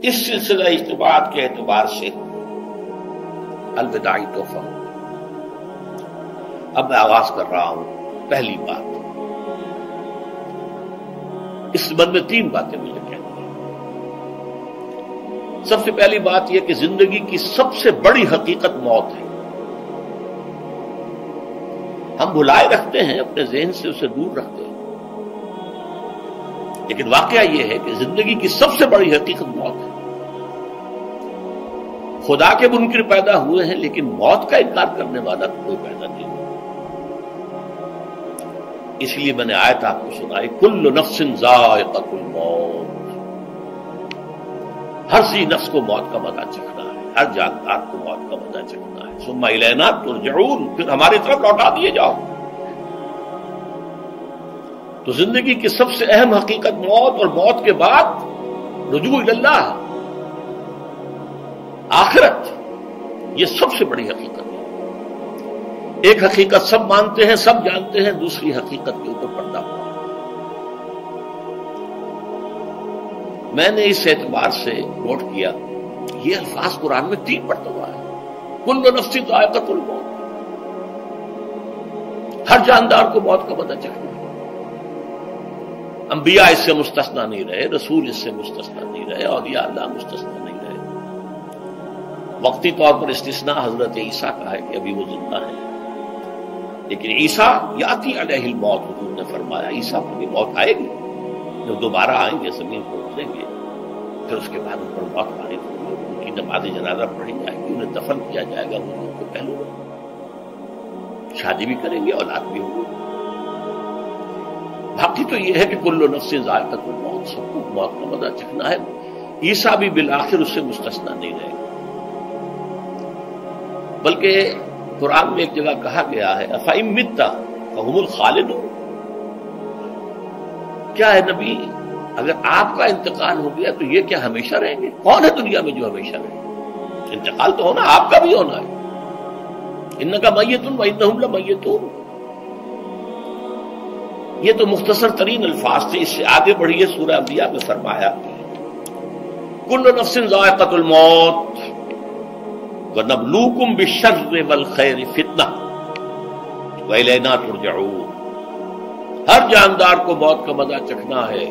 اس سلسلہ اجتماعات کے اعتبار سے الوداعی تحفہ اب میں آغاز کر رہا ہوں۔ پہلی بات، اس سبب میں 3 باتیں مجھے کہنی ہیں۔ سب سے پہلی بات یہ کہ زندگی کی سب سے بڑی حقیقت موت ہے۔ ہم بھلائے رکھتے ہیں، اپنے ذہن سے اسے دور رکھتے ہیں، لیکن واقعہ یہ ہے کہ زندگی کی سب سے بڑی حقیقت موت ہے۔ خدا کے منکر پیدا ہوئے ہیں، لیکن موت کا انکار کرنے والا تو کوئی پیدا نہیں ہوا۔ اس لیے میں نے آیت آپ کو سنائی، کل نفس ذائقۃ الموت، ہر ذی نفس کو موت کا مزہ چکھنا ہے، ہر جاندار کو موت کا مزہ چکھنا ہے۔ ثم الینا ترجعون، پھر ہماری طرف لوٹا دیے جاؤ۔ تو زندگی کی سب سے اہم حقیقت موت، اور موت کے بعد رجوع اللہ، آخرت، یہ سب سے بڑی حقیقت ہے۔ ایک حقیقت سب مانتے ہیں، سب جانتے ہیں، دوسری حقیقت کے اوپر پردہ ہوا۔ میں نے اس اعتبار سے نوٹ کیا، یہ الفاظ قرآن میں 3 مرتبہ ہے، کل نفس ذائقۃ الموت، ہر جاندار کو موت کا مزہ چکھنا ہے۔ انبیاء اس سے مستثنا نہیں رہے، رسول اس سے مستثنا نہیں رہے، اولیاء اللہ مستثنا نہیں رہے۔ وقتی طور پر استثناء حضرت عیسیٰ کا ہے کہ ابھی وہ زندہ ہے، لیکن عیسیٰ یاتی علیہ الموت، حضور نے فرمایا عیسیٰ پر بھی موت آئے گی، جب دوبارہ آئیں گے زمین پر اتریں گے، پھر اس کے بعد ان پر موت وارد ہوگی، ان کی نماز جنازہ پڑھی جائے گی، انہیں دفن کیا جائے گا حضور کے پہلو میں، شادی بھی کریں گے، اولاد بھی ہوگی۔ باقی تو یہ ہے کہ کل نفس ذائقۃ الموت، سب کو موت کا مزہ چکھنا ہے۔ عیسیٰ بھی بالآخر اس سے مستثنا نہیں رہے گا، بلکہ قرآن میں ایک جگہ کہا گیا ہے أَفَإِن مِتَّ فَهُمُ الْخَالِدُونَ، کیا ہے نبی، اگر آپ کا انتقال ہو گیا تو یہ کیا ہمیشہ رہیں گے؟ کون ہے دنیا میں جو ہمیشہ رہے گا؟ انتقال تو ہونا، آپ کا بھی ہونا ہے۔ إِنَّكَ مَيِّتٌ وَإِنَّهُمْ لَمَيِّتُونَ۔ یہ تو مختصر ترین الفاظ تھے، اس سے آگے بڑھیے سورہ انبیاء میں فرمایا کل نفس ذائقۃ الموت وَنَبْلُوكُمْ بِالشَّرِّ وَالْخَيْرِ فِتْنَةً وَإِلَيْنَا تُرْجَعُونَ۔ ہر جاندار کو موت کا مزہ چکھنا ہے،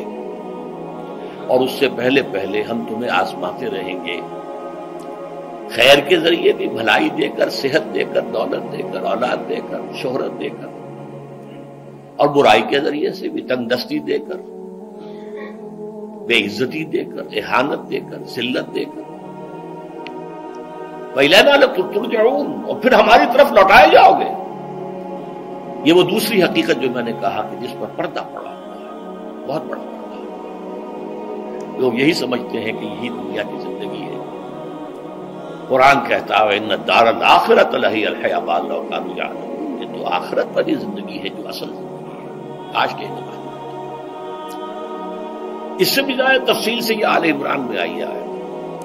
اور اس سے پہلے پہلے ہم تمہیں آزماتے رہیں گے، خیر کے ذریعے بھی، بھلائی دے کر، صحت دے کر، دولت دے کر، اولاد دے کر، شہرت دے کر، اور برائی کے ذریعے سے بھی، تنگ دستی دے کر، بے عزتی دے کر، اہانت دے کر، ذلت دے کر۔ وَإِلَيْنَا تُرْجَعُونَ، اور پھر ہماری طرف لوٹائے جاؤ گے۔ یہ وہ دوسری حقیقت جو میں نے کہا کہ جس پر پردہ پڑا ہوا ہے، بہت بڑا پردہ ہے۔ لوگ یہی سمجھتے ہیں کہ یہی دنیا کی زندگی ہے۔ قرآن کہتا ہے إِنَّ الدَّارَ الْآخِرَةَ لَهِيَ الْحَيَوَانُ لَوْ كَانُوا يَعْلَمُونَ، یہ تو آخرت والی زندگی ہے جو اصل زندگی ہے، کاش کے نہ۔ اس سے بھی زیادہ تفصیل سے یہ آل عمران میں آئی ہے،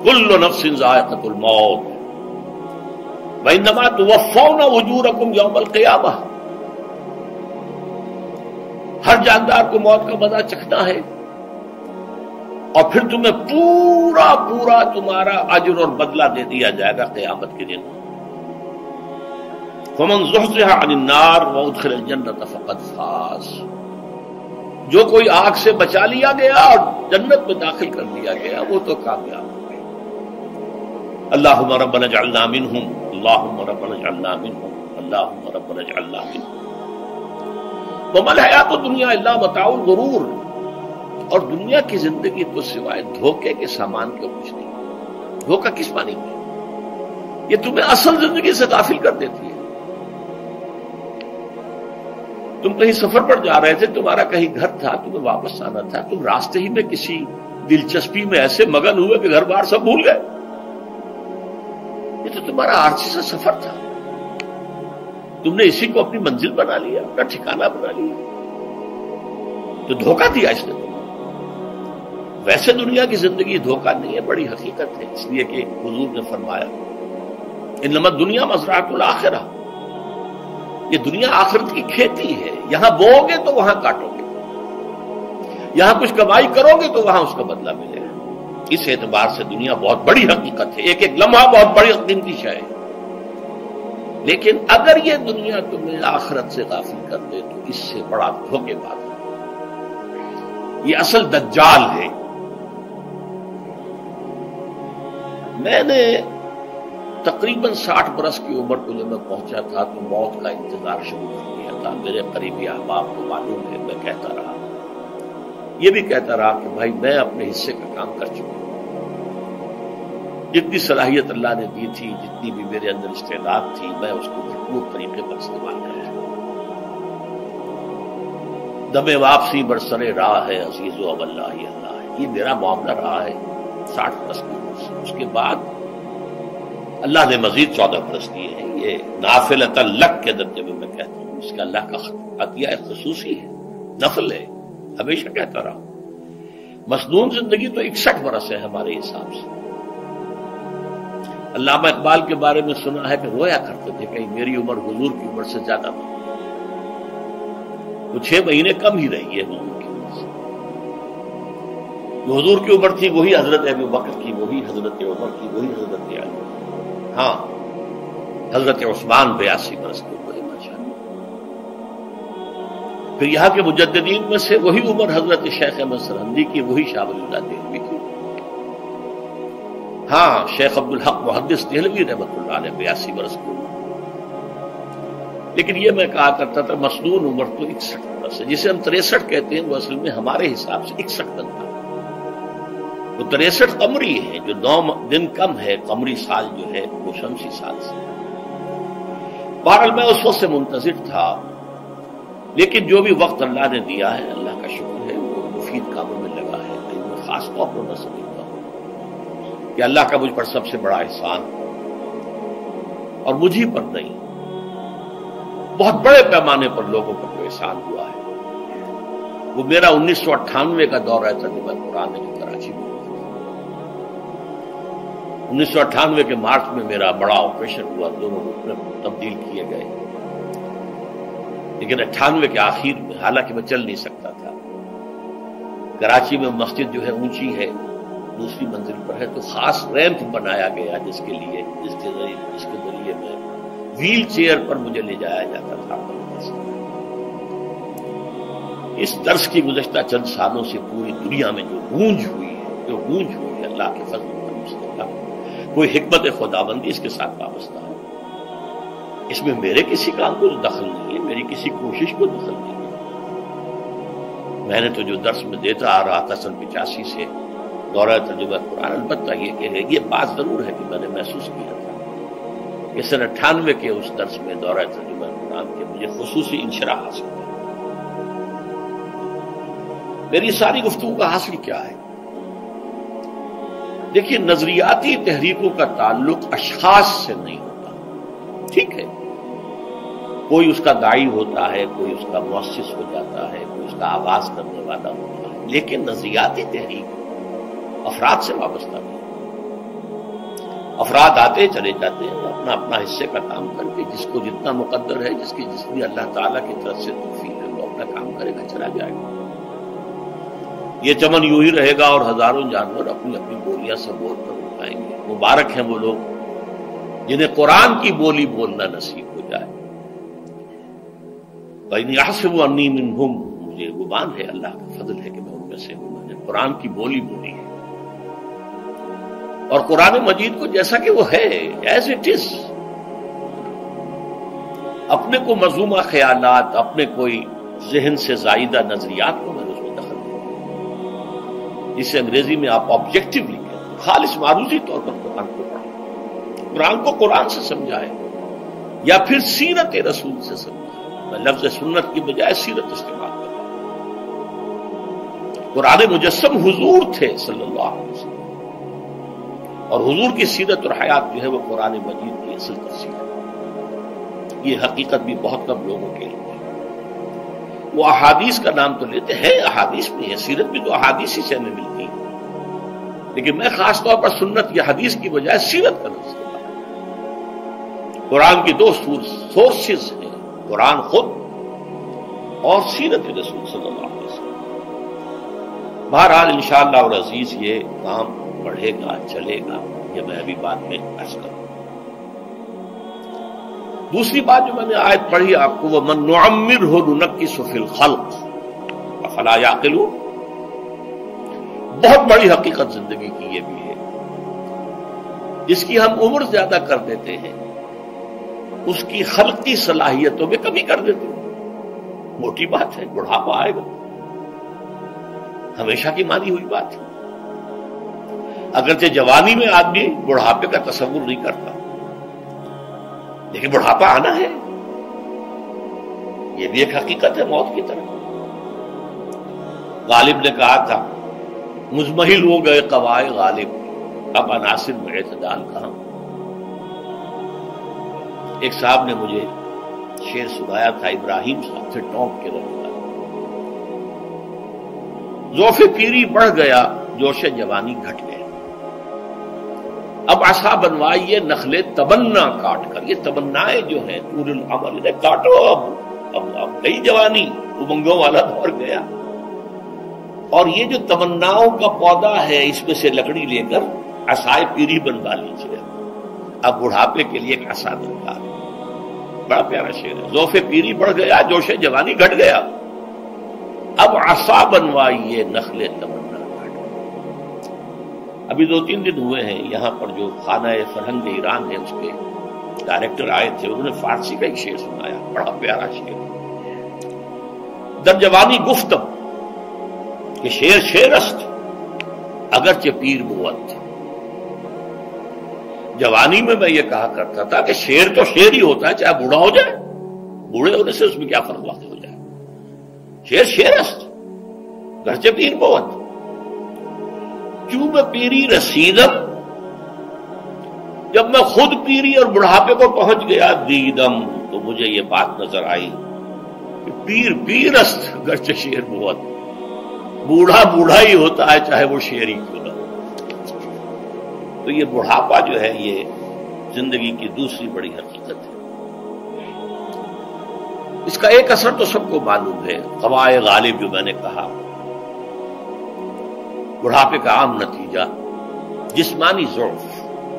کل نفس ذائقۃ الموت وَإِنَّمَا تُوَفَّوْنَ أُجُورَكُمْ يَوْمَ الْقِيَامَةِ، ہر جاندار کو موت کا مزہ چکھنا ہے، اور پھر تمہیں پورا پورا تمہارا اجر اور بدلہ دے دیا جائے گا قیامت کے دن۔ فَمَنْ زُحْزِحَ عَنِ النَّارِ وَأُدْخِلَ الْجَنَّةَ فَقَدْ فَازَ، جو کوئی آگ سے بچا لیا گیا اور جنت میں داخل کر دیا گیا وہ تو کامیاب ہو گئے۔ اللہم ربنا اجعلنا منہم، اللہم ربنا اجعلنا منہم، اللہم ربنا اجعلنا منہم۔ وما الحیات الدنیا الا متاع الغرور، اور دنیا کی زندگی تو سوائے دھوکے کے سامان کے کچھ نہیں۔ دھوکہ کس معنی میں؟ یہ تمہیں اصل زندگی سے غافل کر دیتی ہے۔ تم کہیں سفر پر جا رہے تھے، تمہارا کہیں گھر تھا، تمہیں واپس آنا تھا، تم راستے ہی میں کسی دلچسپی میں ایسے مگن ہوئے کہ گھر بار سب بھول گئے۔ یہ تو تمہارا عارضی سا سفر تھا، تم نے اسی کو اپنی منزل بنا لیا، اپنا ٹھکانہ بنا لیا، تو دھوکہ دیا اس نے تمہیں۔ ویسے دنیا کی زندگی دھوکہ نہیں ہے، بڑی حقیقت ہے، اس لیے کہ حضور نے فرمایا انما الدنیا مزرعۃ الآخرہ، یہ دنیا آخرت کی کھیتی ہے، یہاں بو گے تو وہاں کاٹو گے، یہاں کچھ کمائی کرو گے تو وہاں اس کا بدلہ ملے گا۔ اس اعتبار سے دنیا بہت بڑی حقیقت ہے، ایک ایک لمحہ بہت بڑی قیمتی شے ہے، لیکن اگر یہ دنیا تمہیں آخرت سے غافل کر دے تو اس سے بڑا دھوکے باز ہے، یہ اصل دجال ہے۔ میں نے تقریباً 60 برس کی عمر کو جب میں پہنچا تھا تو موت کا انتظار شروع کر دیا تھا۔ میرے قریبی احباب کو معلوم ہے، میں کہتا رہا، یہ بھی کہتا رہا کہ بھائی میں اپنے حصے کا کام کر چکا ہوں، جتنی صلاحیت اللہ نے دی تھی، جتنی بھی میرے اندر استعداد تھی، میں اس کو بھرپور طریقے پر استعمال کر چکا ہوں۔ دم واپسی برسر راہ ہے عزیز و اللہ ہی اللہ ہے، یہ میرا معاملہ رہا ہے 60 برس کی عمر سے۔ اس کے بعد اللہ نے مزید 14 برس دیے ہیں، یہ نافلۃ لک کے درجے میں کہتا ہوں، اس کا اللہ کا عطیہ خصوصی ہے، نفل ہے، ہمیشہ کہتا رہا ہوں۔ مسنون زندگی تو 61 برس ہے ہمارے حساب سے۔ علامہ اقبال کے بارے میں سنا ہے کہ رویا کرتے تھے کہ میری عمر حضور کی عمر سے زیادہ تھی، وہ 6 مہینے کم ہی رہی ہے حضور کی عمر سے۔ جو حضور کی عمر تھی وہی حضرت ابو بکر کی، وہی حضرت عمر کی، وہی حضرت علی، ہاں حضرت عثمان 82 برس کے عمر ماشاءاللہ۔ پھر یہاں کے مجددین میں سے وہی عمر حضرت شیخ احمد سرہندی کی، وہی شاہ ولی اللہ دہلوی کی، ہاں شیخ عبدالحق محدث دہلوی رحمۃ اللہ علیہ 82 برس کی عمر۔ لیکن یہ میں کہا کرتا تھا مسنون عمر تو 61 برس ہے، جسے ہم 63 کہتے ہیں، وہ اصل میں ہمارے حساب سے 61 بنتا ہے۔ وہ 63 قمری ہے، جو 9 دن کم ہے، قمری سال جو ہے وہ شمسی سال سے۔ بہرحال میں اس وقت سے منتظر تھا، لیکن جو بھی وقت اللہ نے دیا ہے، اللہ کا شکر ہے، وہ مفید کاموں میں لگا ہے۔ میں خاص طور پر میں سمجھتا ہوں کہ اللہ کا مجھ پر سب سے بڑا احسان، اور مجھے پر نہیں، بہت بڑے پیمانے پر لوگوں پر جو احسان ہوا ہے، وہ میرا 1998 کا دورہ ترجمہ قرآن جو کراچی میں 1998 کے مارچ میں میرا بڑا آپریشن ہوا، دونوں رکن تبدیل کیے گئے، لیکن 98 کے آخر میں، حالانکہ میں چل نہیں سکتا تھا، کراچی میں مسجد جو ہے اونچی ہے، دوسری منزل پر ہے، تو خاص ریمپ بنایا گیا جس کے ذریعے میں ویل چیئر پر مجھے لے جایا جاتا تھا۔ اس درس کی گزشتہ چند سالوں سے پوری دنیا میں جو گونج ہوئی ہے اللہ کے فضل پر مستقل، کوئی حکمت خداوندی اس کے ساتھ وابستہ ہے۔ اس میں میرے کسی کام کو دخل نہیں ہے، میری کسی کوشش کو دخل نہیں ہے۔ میں نے تو جو درس میں دیتا آ رہا تھا سن 85 سے دورہ ترجمہ قرآن، البتہ یہ بات ضرور ہے کہ میں نے محسوس کیا تھا کہ سن 98 کے اس درس میں دورہ ترجمہ قرآن کے مجھے خصوصی انشراح حاصل ہے۔ میری ساری گفتگو کا حاصل کیا ہے؟ دیکھیے، نظریاتی تحریکوں کا تعلق اشخاص سے نہیں ہوتا، ٹھیک ہے، کوئی اس کا داعی ہوتا ہے، کوئی اس کا مؤسس ہو جاتا ہے، کوئی اس کا آغاز کرنے والا ہوتا ہے، لیکن نظریاتی تحریک افراد سے وابستہ نہیں۔ افراد آتے چلے جاتے ہیں اپنا اپنا حصے کا کام کر کے، جس کو جتنا مقدر ہے، جس کی اللہ تعالیٰ کی طرف سے توفیق ہے، وہ اپنا کام کرے گا، چلا جائے گا۔ یہ چمن یوں ہی رہے گا اور ہزاروں جانور اپنی اپنی بولیاں سے بول کر اٹھائیں گے۔ مبارک ہیں وہ لوگ جنہیں قرآن کی بولی بولنا نصیب ہو جائے۔ وَإِنْ يَحْسَبُوا أَنِّي مِنْهُمْ، مجھے گمان ہے، اللہ کا فضل ہے کہ میں ان میں سے ہوں، میں نے قرآن کی بولی بولی ہے، اور قرآن مجید کو جیسا کہ وہ ہے، ایز اٹ از، اپنے کو مذمومہ خیالات، اپنے کوئی ذہن سے زائدہ نظریات کو میں نے اس میں دخل دیا، جسے انگریزی میں آپ آبجیکٹیولی کہتے ہیں، خالص معروضی طور پر قرآن کو پڑھیں، قرآن کو قرآن سے سمجھائے، یا پھر سیرت رسول سے سمجھائے۔ میں لفظ سنت کی بجائے سیرت استعمال کرتا ہوں۔ قرآن مجسم حضور تھے صلی اللہ علیہ وسلم، اور حضور کی سیرت اور حیات جو ہے وہ قرآن مجید کی اصل تفسیر ہے۔ یہ حقیقت بھی بہت کم لوگوں کے لیے ہے۔ وہ احادیث کا نام تو لیتے ہیں، احادیث بھی ہے، سیرت بھی تو احادیث ہی سے ہمیں ملتی ہے، لیکن میں خاص طور پر سنت یا حدیث کی بجائے سیرت کا لفظ کرتا ہوں۔ قرآن کی 2 سورسز ہیں، قرآن خود اور سیرت رسول صلی اللہ علیہ وسلم۔ بہرحال انشاءاللہ اور عزیز یہ کام بڑھے گا، چلے گا، یہ میں ابھی بعد میں عرض کروں۔ دوسری بات جو میں نے آیت پڑھی آپ کو، وَمَن نُعَمِّرْهُ نُنَكِّسُ فِي الْخَلْقِ أَفَلَا يَعْقِلُونَ، بہت بڑی حقیقت زندگی کی یہ بھی ہے، جس کی ہم عمر زیادہ کر دیتے ہیں اس کی خلقی صلاحیتوں میں کمی کر دیتے ہیں۔ موٹی بات ہے، بڑھاپا آئے گا، ہمیشہ کی مانی ہوئی بات ہے۔ اگرچہ جوانی میں آدمی بڑھاپے کا تصور نہیں کرتا، لیکن بڑھاپا آنا ہے، یہ بھی ایک حقیقت ہے موت کی طرح۔ غالب نے کہا تھا مزمحل ہو گئے قوائے غالب، اب عناصر میں اعتدال کہاں۔ ایک صاحب نے مجھے شعر سنایا تھا، ابراہیم صاحب سے ٹونک کے رہنے والا، ذوف پیری بڑھ گیا، جوش جوانی گھٹ گیا، اب عصا بنوائیے نخلے تمنا کاٹ کر۔ یہ تمنائیں جو ہیں طول العمل، انہیں کاٹو، اب گئی جوانی، امنگوں والا دور گیا، اور یہ جو تمناؤں کا پودا ہے اس میں سے لکڑی لے کر عصائے پیری بنوا لیجیے، اب بڑھاپے کے لیے ایک عصا درکار۔ بڑا پیارا شعر ہے، ذوف پیری بڑھ گیا، جوش جوانی گھٹ گیا، اب عصا بنوائیے نخلے تمنا کاٹ۔ ابھی 2-3 دن ہوئے ہیں یہاں پر جو خانہ فرہنگ ایران ہے اس کے ڈائریکٹر آئے تھے، انہوں نے فارسی کا ایک شعر سنایا، بڑا پیارا شعر، در جوانی گفتم کہ شعر شعرست اگرچہ پیر بود۔ جوانی میں یہ کہا کرتا تھا کہ شعر تو شعر ہی ہوتا ہے، چاہے بوڑھا ہو جائے، بوڑھے ہونے سے اس میں کیا فرق واقع ہو جائے، شعر شعرست اگرچہ پیر بود۔ کیوں میں پیری رسیدم، جب میں خود پیری اور بڑھاپے کو پہنچ گیا، دیدم، تو مجھے یہ بات نظر آئی کہ پیر پیرست اگرچہ شعر بود، بوڑھا بوڑھا ہی ہوتا ہے چاہے وہ شعر ہی کیوں نہ ہو۔ تو یہ بڑھاپا جو ہے یہ زندگی کی دوسری بڑی حقیقت ہے۔ اس کا ایک اثر تو سب کو معلوم ہے، قوائے غالب جو میں نے کہا، بڑھاپے کا عام نتیجہ جسمانی ضعف،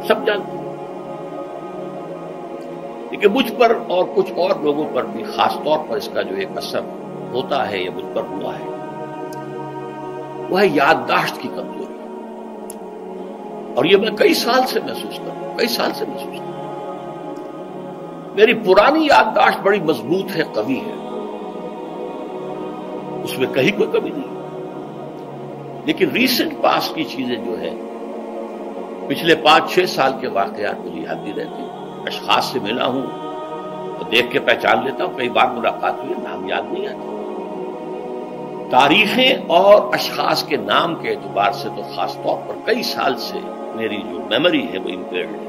سب جانتے ہیں، لیکن مجھ پر اور کچھ اور لوگوں پر بھی خاص طور پر اس کا جو ایک اثر ہوتا ہے، یہ مجھ پر ہوا ہے، وہ ہے یادداشت کی کمزوری، اور یہ میں کئی سال سے محسوس کر رہا ہوں۔ میری پرانی یادداشت بڑی مضبوط ہے، قوی ہے، اس میں کہیں کوئی کمی نہیں، لیکن ریسنٹ پاس کی چیزیں جو ہے، پچھلے 5-6 سال کے واقعات مجھے یاد نہیں رہتے، اشخاص سے ملا ہوں تو دیکھ کے پہچان لیتا ہوں، کئی بار ملاقات ہوئی، نام یاد نہیں آتا، تاریخیں اور اشخاص کے نام کے اعتبار سے تو خاص طور پر کئی سال سے میری جو میموری ہے وہ امپیئرڈ ہے،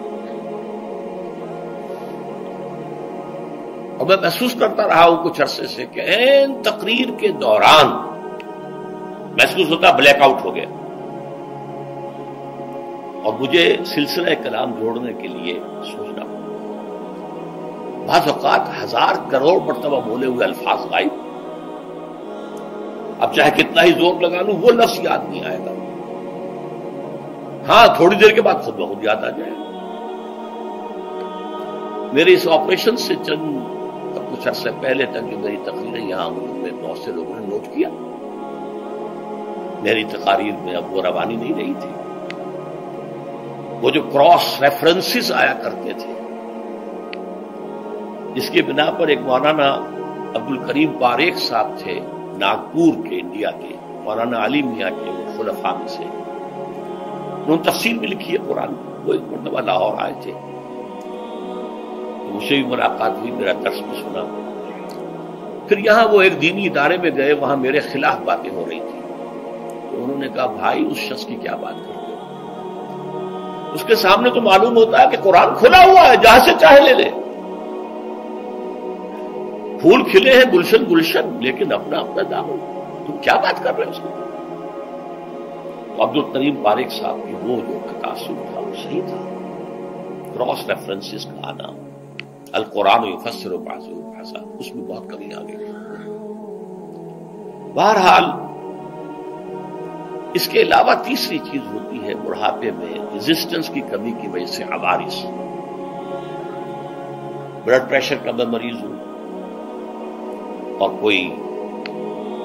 اور میں محسوس کرتا رہا ہوں کچھ عرصے سے کہ عین تقریر کے دوران محسوس ہوتا بلیک آؤٹ ہو گیا، اور مجھے سلسلہ کلام جوڑنے کے لیے سوچنا پڑا، بعض اوقات 1000 کروڑ مرتبہ بولے ہوئے الفاظ غائب، اب چاہے کتنا ہی زور لگا لوں وہ لفظ یاد نہیں آئے گا، ہاں تھوڑی دیر کے بعد خود بخود یاد آ جائے گا۔ میرے اس آپریشن سے کچھ عرصے پہلے تک جو میری تقریریں یہاں میں بہت سے لوگوں نے نوٹ کیا، میری تقاریر میں اب وہ روانی نہیں رہی تھی، وہ جو کراس ریفرنسز آیا کرتے تھے، جس کے بنا پر ایک مولانا عبدالکریم پاریخ صاحب تھے ناگپور کے، انڈیا کے، مولانا علی میاں کے خلفاء میں سے، انہوں نے تفسیر بھی لکھی ہے قرآن، وہ ایک مرتبہ لاہور آئے تھے، مجھ سے بھی ملاقات ہوئی، میرا درس بھی سنا، پھر یہاں وہ ایک دینی ادارے میں گئے، وہاں میرے خلاف باتیں ہو رہی تھی، تو انہوں نے کہا بھائی اس شخص کی کیا بات کرتے ہو، اس کے سامنے تو معلوم ہوتا ہے کہ قرآن کھلا ہوا ہے، جہاں سے چاہے لے لے، پھول کھلے ہیں گلشن گلشن، لیکن اپنا اپنا دامن، تم کیا بات کر رہے ہو اس کو۔ تو عبدالکریم پاریخ صاحب کی وہ جو تقاصر تھا وہ صحیح تھا، کراس ریفرنسز کا آنا، القرآن یفسر بعضہ بعضا، اس میں بہت کمی آ گئی۔ بہرحال اس کے علاوہ تیسری چیز ہوتی ہے بڑھاپے میں ریزسٹنس کی کمی کی وجہ سے عوارض. بلڈ پریشر کا میں مریض ہوں اور کوئی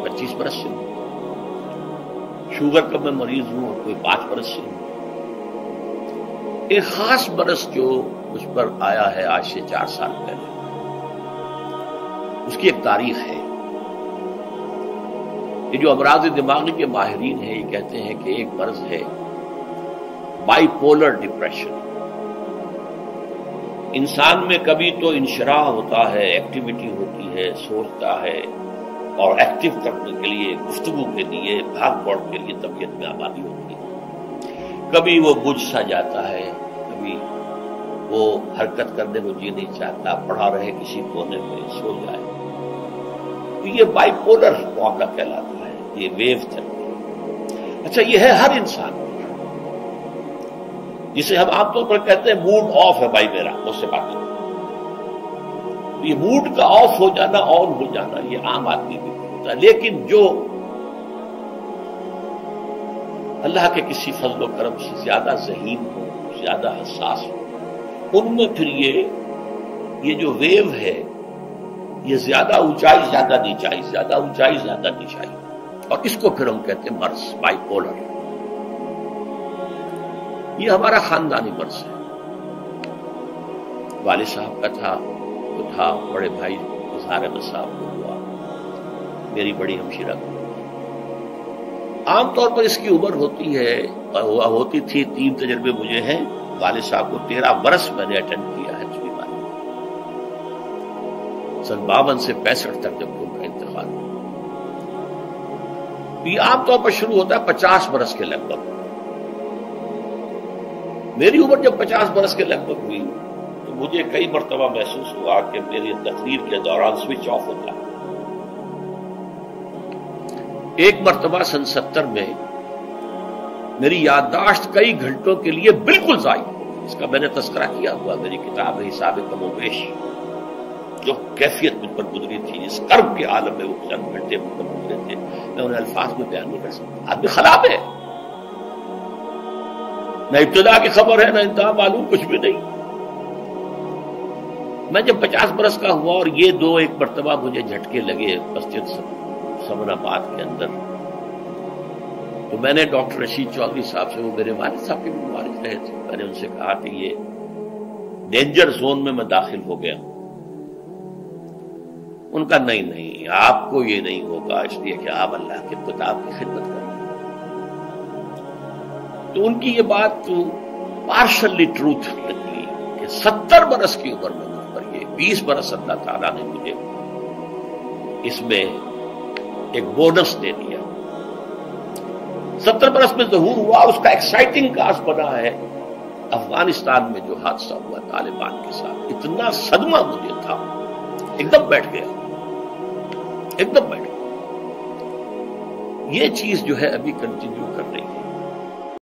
25 برس سے ہوں، شوگر کا میں مریض ہوں اور کوئی 5 برس سے ہوں. ایک خاص برس جو مجھ پر آیا ہے آج سے 4 سال پہلے، اس کی ایک تاریخ ہے. یہ جو امراض دماغی کے ماہرین ہیں یہ کہتے ہیں کہ ایک مرض ہے بائی پولر ڈپریشن. انسان میں کبھی تو انشراح ہوتا ہے، ایکٹیویٹی ہوتی ہے، سوچتا ہے اور ایکٹیو کرنے کے لیے، گفتگو کے لیے، بھاگ دوڑ کے لیے طبیعت میں آبادی ہوتی ہے. کبھی وہ بجھ سا جاتا ہے، کبھی وہ حرکت کرنے کو جی نہیں چاہتا، پڑا رہے کسی کونے میں، سو جائے. تو یہ بائی پولر معاملہ کہلاتا ہے، یہ ویو چلتی ہے. اچھا، یہ ہے ہر انسان جسے ہم عام طور پر کہتے ہیں موڈ آف ہے بھائی میرا، مجھ سے بات کرو. یہ موڈ کا آف ہو جانا، آن ہو جانا، یہ عام آدمی بھی ہوتا ہے. لیکن جو اللہ کے کسی فضل و کرم سے زیادہ ذہین ہو، زیادہ حساس ہو، ان میں پھر یہ جو ویو ہے یہ زیادہ اونچائی زیادہ نیچائی، زیادہ اونچائی زیادہ نیچائی، اور اس کو پھر ہم کہتے ہیں مرض، بائی پولر. یہ ہمارا خاندانی مرض ہے. والد صاحب کا تھا، تو تھا، بڑے بھائی اظہار احمد صاحب کو ہوا، میری بڑی ہمشیرہ کو. عام طور پر اس کی عمر ہوتی ہے اور ہوتی تھی، 3 تجربے مجھے ہیں. والد صاحب کو 13 برس میں نے اٹینڈ کیا ہے دوسری بار، سن 52 سے 65 تک جب ان کا انتقال ہوا. یہ عام طور پر شروع ہوتا ہے 50 برس کے لگ بھگ. میری عمر جب 50 برس کے لگ بھگ ہوئی تو مجھے کئی مرتبہ محسوس ہوا کہ میری تقریر کے دوران سوئچ آف ہوتا ہے. ایک مرتبہ سن 70 میں میری یادداشت کئی گھنٹوں کے لیے بالکل ضائع ہو گئی. اس کا میں نے تذکرہ کیا ہوا، میری کتاب ہے حساب کم و بیش. جو کیفیت مجھ پر گزری تھی، اس کرب کے عالم میں وہ چند گھنٹے مجھ پر گزرے تھے، میں انہیں الفاظ میں بیان نہیں کر سکتا. آدمی خراب ہے، نہ ابتدا کی خبر ہے، نہ انتہا معلوم، کچھ بھی نہیں. میں جب 50 برس کا ہوا اور یہ 2 مرتبہ مجھے جھٹکے لگے مسجد سمن آباد کے اندر، تو میں نے ڈاکٹر رشید چودھری صاحب سے، وہ میرے والد صاحب کے بھی والد رہے تھے، میں نے ان سے کہا کہ یہ ڈینجر زون میں داخل ہو گیا ہوں. ان کا نہیں، آپ کو یہ نہیں ہوگا، اس لیے کہ آپ اللہ کے کتاب کی خدمت کریں. تو ان کی یہ بات تو پارشلی ٹروتھ نکلی کہ 70 برس کی عمر میں مجھ پر یہ 20 برس اللہ تعالیٰ نے مجھے اس میں ایک بونس دے دیا. 70 برس میں ظہور ہوا، اور اس کا ایکسائٹنگ کاز بنا ہے افغانستان میں جو حادثہ ہوا طالبان کے ساتھ. اتنا صدمہ مجھے تھا، ایک دم بیٹھ گیا، ایک دم بیٹھ گیا. یہ چیز جو ہے ابھی کنٹینیو کر رہی ہے.